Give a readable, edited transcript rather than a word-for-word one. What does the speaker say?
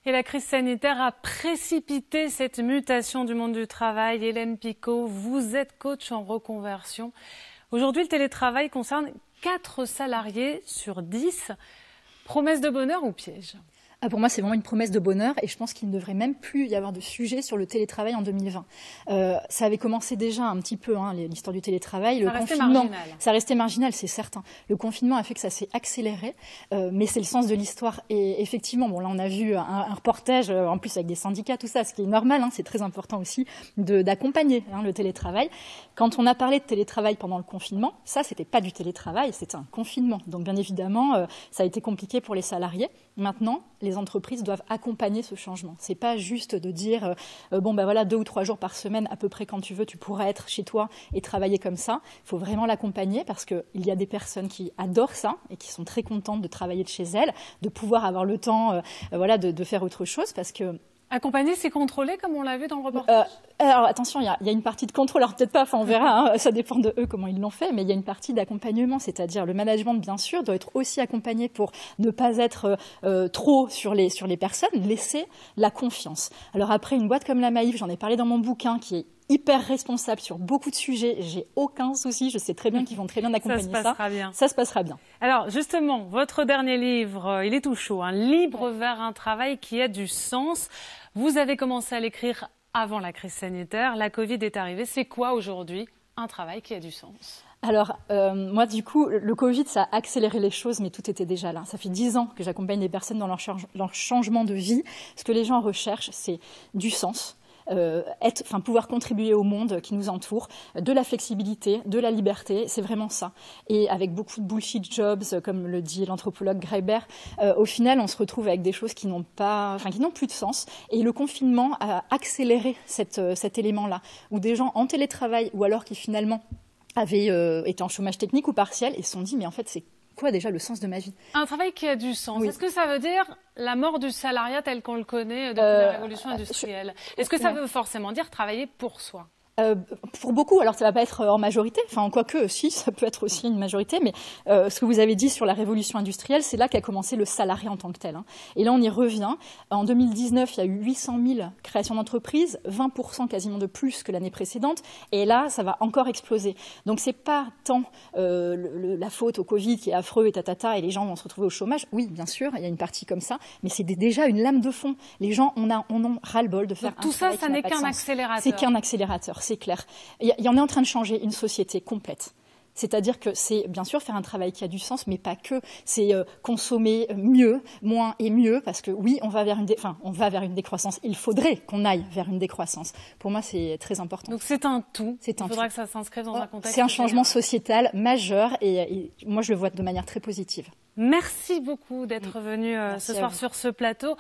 Et la crise sanitaire a précipité cette mutation du monde du travail. Hélène Picot, vous êtes coach en reconversion. Aujourd'hui, le télétravail concerne 4 salariés sur 10. Promesse de bonheur ou piège ? Pour moi, c'est vraiment une promesse de bonheur et je pense qu'il ne devrait même plus y avoir de sujet sur le télétravail en 2020. Ça avait commencé déjà un petit peu, l'histoire du télétravail. Ça restait marginal. Ça restait marginal, c'est certain. Le confinement a fait que ça s'est accéléré, mais c'est le sens de l'histoire. Et effectivement, bon, là, on a vu un reportage, en plus avec des syndicats, tout ça, ce qui est normal, c'est très important aussi d'accompagner le télétravail. Quand on a parlé de télétravail pendant le confinement, ça, c'était pas du télétravail, c'était un confinement. Donc, bien évidemment, ça a été compliqué pour les salariés. Maintenant, les entreprises doivent accompagner ce changement. C'est pas juste de dire 2 ou 3 jours par semaine, à peu près quand tu veux, tu pourras être chez toi et travailler comme ça. Il faut vraiment l'accompagner parce qu'il y a des personnes qui adorent ça et qui sont très contentes de travailler de chez elles, de pouvoir avoir le temps de faire autre chose parce que accompagner, c'est contrôler, comme on l'a vu dans le reportage. Alors attention, il y a une partie de contrôle, alors peut-être pas, on verra, ça dépend de eux comment ils l'ont fait, mais il y a une partie d'accompagnement, c'est-à-dire le management, bien sûr, doit être aussi accompagné pour ne pas être trop sur les personnes, laisser la confiance. Alors après, une boîte comme la Maïf, j'en ai parlé dans mon bouquin, qui est hyper responsable sur beaucoup de sujets, j'ai aucun souci, je sais très bien qu'ils vont très bien accompagner ça. Ça se passera bien. Ça se passera bien. Alors justement, votre dernier livre, il est tout chaud, Libre vers un travail qui a du sens. Vous avez commencé à l'écrire avant la crise sanitaire, la Covid est arrivée. C'est quoi aujourd'hui un travail qui a du sens ? Alors, moi, du coup, le Covid, ça a accéléré les choses, mais tout était déjà là. Ça fait 10 ans que j'accompagne des personnes dans leur changement de vie. Ce que les gens recherchent, c'est du sens. Pouvoir contribuer au monde qui nous entoure, de la flexibilité, de la liberté, c'est vraiment ça. Et avec beaucoup de bullshit jobs, comme le dit l'anthropologue Graeber, au final, on se retrouve avec des choses qui n'ont plus de sens. Et le confinement a accéléré cet élément-là, où des gens en télétravail ou alors qui finalement avaient été en chômage technique ou partiel et se sont dit, mais en fait, c'est quoi déjà le sens de ma vie ? Un travail qui a du sens. Oui. Est-ce que ça veut dire la mort du salariat tel qu'on le connaît depuis la révolution industrielle ? Est-ce que ça veut forcément dire travailler pour soi ? Pour beaucoup, alors ça va pas être en majorité, quoique si, ça peut être aussi une majorité, mais ce que vous avez dit sur la révolution industrielle, c'est là qu'a commencé le salariat en tant que tel. Et là, on y revient. En 2019, il y a eu 800 000 créations d'entreprises, 20% quasiment de plus que l'année précédente, et là, ça va encore exploser. Donc c'est pas tant la faute au Covid qui est affreux et et les gens vont se retrouver au chômage. Oui, bien sûr, il y a une partie comme ça, mais c'est déjà une lame de fond. Les gens en ont ras-le-bol de faire un tout travail ça n'est qu'un accélérateur. C'est qu'un accélérateur. C'est clair. Il y en est en train de changer une société complète. C'est-à-dire que c'est bien sûr faire un travail qui a du sens, mais pas que. C'est consommer mieux, moins et mieux, parce que oui, on va vers une décroissance. Il faudrait qu'on aille vers une décroissance. Pour moi, c'est très important. Donc c'est un tout. Il faudra que ça s'inscrive dans un contexte. C'est un changement sociétal majeur et moi, je le vois de manière très positive. Merci beaucoup d'être venu ce soir sur ce plateau.